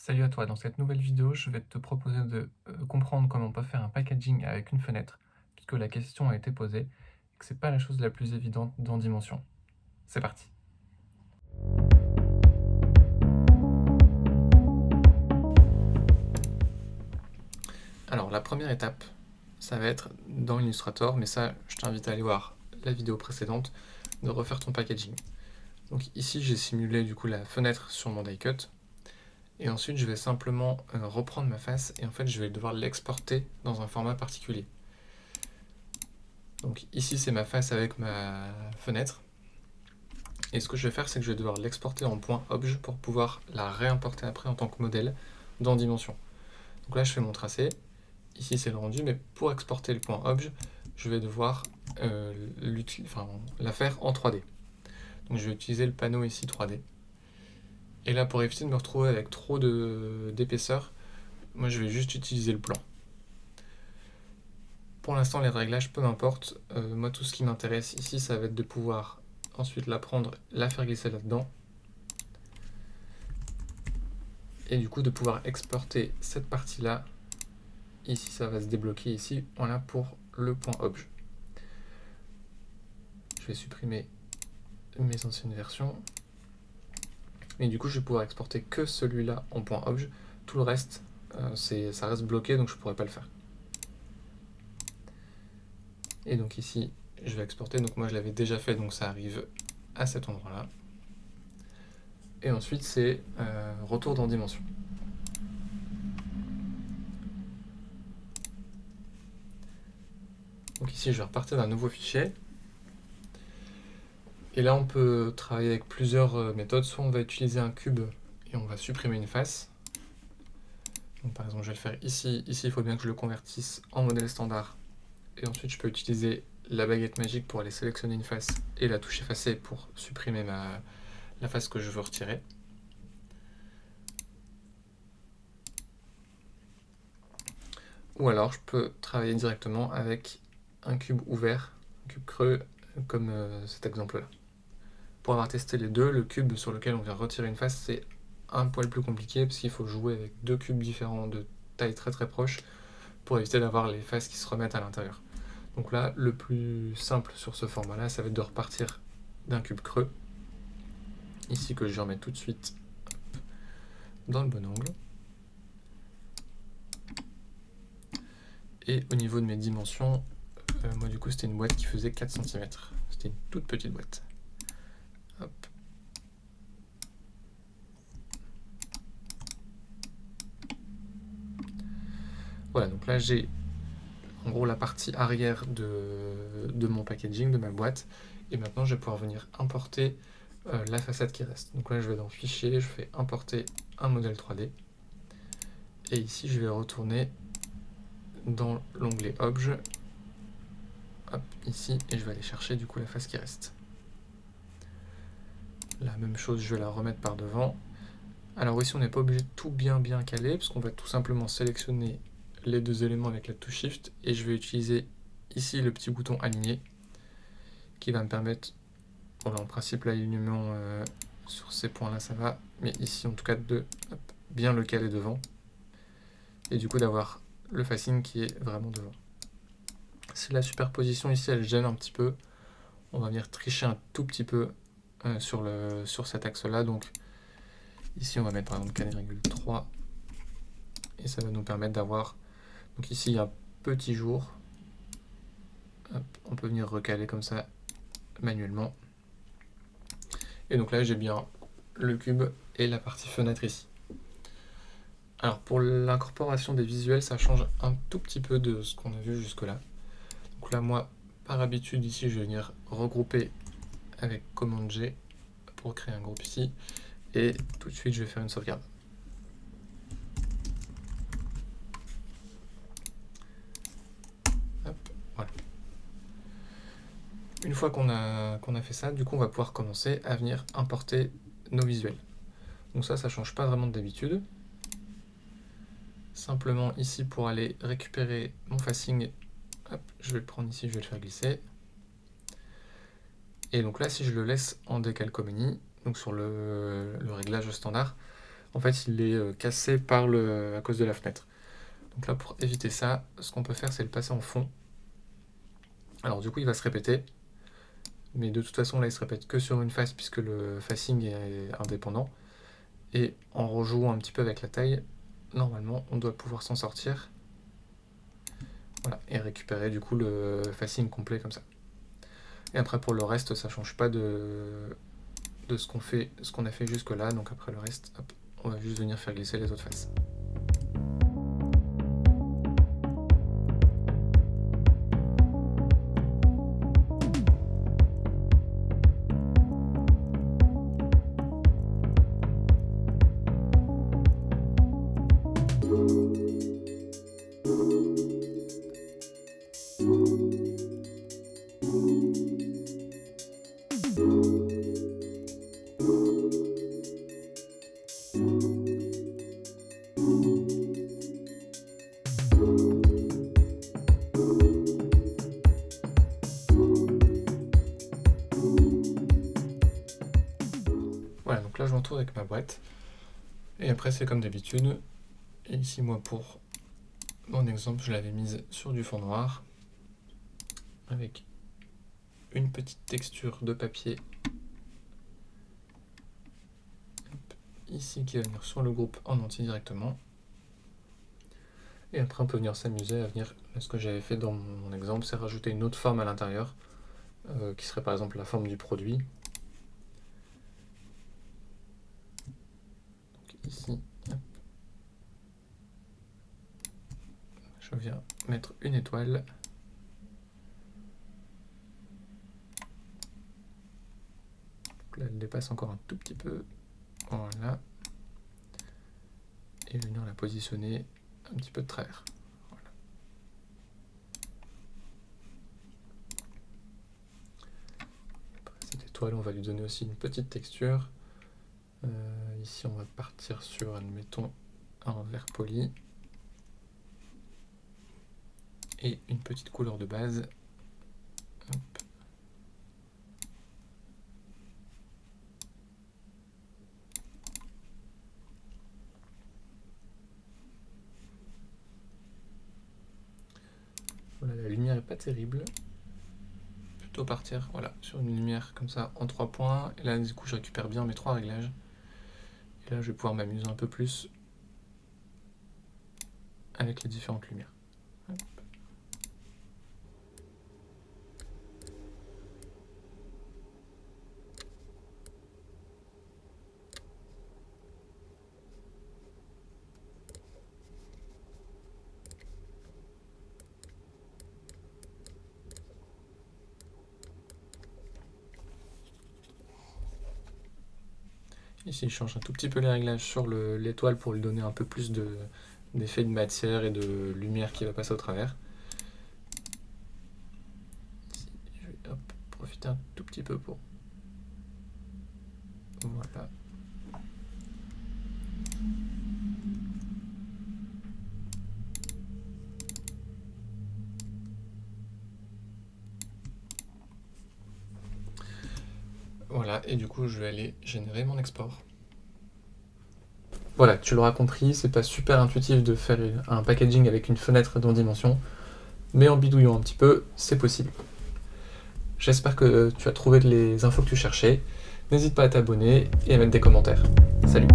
Salut à toi, dans cette nouvelle vidéo, je vais te proposer de comprendre comment on peut faire un packaging avec une fenêtre, puisque la question a été posée, et que c'est pas la chose la plus évidente dans Dimension. C'est parti. Alors la première étape, ça va être dans Illustrator, mais ça, je t'invite à aller voir la vidéo précédente, de refaire ton packaging. Donc ici, j'ai simulé du coup la fenêtre sur mon die cut, et ensuite je vais simplement reprendre ma face, et en fait je vais devoir l'exporter dans un format particulier. Donc ici c'est ma face avec ma fenêtre, et ce que je vais faire c'est que je vais devoir l'exporter en .obj pour pouvoir la réimporter après en tant que modèle dans Dimension. Donc là je fais mon tracé, ici c'est le rendu, mais pour exporter le .obj, je vais devoir la faire en 3D. Donc je vais utiliser le panneau ici 3D. Et là pour éviter de me retrouver avec trop d'épaisseur, moi je vais juste utiliser le plan. Pour l'instant les réglages, peu m'importe, moi tout ce qui m'intéresse ici ça va être de pouvoir ensuite la prendre, la faire glisser là-dedans, et du coup de pouvoir exporter cette partie-là. Ici ça va se débloquer ici, voilà pour le .obj. Je vais supprimer mes anciennes versions, et du coup je vais pouvoir exporter que celui-là en .obj, tout le reste ça reste bloqué donc je ne pourrai pas le faire. Et donc ici je vais exporter, donc moi je l'avais déjà fait donc ça arrive à cet endroit là, et ensuite c'est retour dans Dimension. Donc ici je vais repartir d'un nouveau fichier, et là on peut travailler avec plusieurs méthodes. Soit on va utiliser un cube et on va supprimer une face. Donc par exemple je vais le faire ici, il faut bien que je le convertisse en modèle standard, et ensuite je peux utiliser la baguette magique pour aller sélectionner une face et la touche effacée pour supprimer la face que je veux retirer. Ou alors je peux travailler directement avec un cube ouvert, un cube creux, comme cet exemple-là. Pour avoir testé les deux, le cube sur lequel on vient retirer une face, c'est un poil plus compliqué, parce qu'il faut jouer avec deux cubes différents de taille très très proche, pour éviter d'avoir les faces qui se remettent à l'intérieur. Donc là, le plus simple sur ce format-là, ça va être de repartir d'un cube creux, ici que je vais remettre tout de suite dans le bon angle. Et au niveau de mes dimensions, moi du coup c'était une boîte qui faisait 4 cm. C'était une toute petite boîte. Hop. Voilà, donc là j'ai en gros la partie arrière de mon packaging, de ma boîte, et maintenant je vais pouvoir venir importer la façade qui reste. Donc là je vais dans Fichier, je fais importer un modèle 3D, et ici je vais retourner dans l'onglet Obj, hop, ici, et je vais aller chercher du coup la face qui reste. La même chose, je vais la remettre par devant. Alors ici on n'est pas obligé de tout bien caler, parce qu'on va tout simplement sélectionner les deux éléments avec la touche Shift, et je vais utiliser ici le petit bouton aligner, qui va me permettre, bon là en principe l'alignement sur ces points là ça va, mais ici en tout cas de bien le caler devant, et du coup d'avoir le facing qui est vraiment devant. Si la superposition ici elle gêne un petit peu, on va venir tricher un tout petit peu sur cet axe là, donc ici on va mettre par exemple 4,3, et ça va nous permettre d'avoir, donc ici il y a un petit jour, hop, on peut venir recaler comme ça manuellement, et donc là j'ai bien le cube et la partie fenêtre ici. Alors pour l'incorporation des visuels, ça change un tout petit peu de ce qu'on a vu jusque là. Donc là moi par habitude ici je vais venir regrouper avec commande G pour créer un groupe ici, et tout de suite je vais faire une sauvegarde. Hop, voilà. Une fois qu'on a fait ça, du coup on va pouvoir commencer à venir importer nos visuels. Donc ça change pas vraiment d'habitude. Simplement ici pour aller récupérer mon facing, hop, je vais le prendre ici, je vais le faire glisser. Et donc là si je le laisse en décalcomanie, donc sur le réglage standard, en fait il est cassé à cause de la fenêtre. Donc là, pour éviter ça, ce qu'on peut faire, c'est le passer en fond. Alors du coup, il va se répéter, mais de toute façon, là, il se répète que sur une face, puisque le facing est indépendant. Et en rejouant un petit peu avec la taille, normalement, on doit pouvoir s'en sortir. Voilà, et récupérer du coup le facing complet comme ça. Et après, pour le reste, ça change pas de ce qu'on a fait jusque là. Donc après le reste, hop, on va juste venir faire glisser les autres faces. Voilà, donc là je m'entoure avec ma boîte. Et après c'est comme d'habitude. Et ici moi pour mon exemple je l'avais mise sur du fond noir. Avec une petite texture de papier. Ici qui va venir sur le groupe en entier directement. Et après on peut venir s'amuser à venir, ce que j'avais fait dans mon exemple, c'est rajouter une autre forme à l'intérieur, qui serait par exemple la forme du produit. Donc ici, hop. Je viens mettre une étoile. Donc là elle dépasse encore un tout petit peu. Voilà. Et venir la positionner un petit peu de travers. Voilà. Après cette étoile, on va lui donner aussi une petite texture. Ici, on va partir sur, admettons, un vert poli. Et une petite couleur de base. Hop. Voilà, la lumière est pas terrible. Plutôt partir voilà, sur une lumière comme ça en 3 points. Et là, du coup, je récupère bien mes 3 réglages. Et là, je vais pouvoir m'amuser un peu plus avec les différentes lumières. Hop. Ici, je change un tout petit peu les réglages sur l'étoile pour lui donner un peu plus d'effet de matière et de lumière qui va passer au travers. Ici, je vais profiter un tout petit peu pour... Voilà. Voilà, et du coup, je vais aller générer mon export. Voilà, tu l'auras compris, c'est pas super intuitif de faire un packaging avec une fenêtre dans Dimension, mais en bidouillant un petit peu, c'est possible. J'espère que tu as trouvé les infos que tu cherchais. N'hésite pas à t'abonner et à mettre des commentaires. Salut!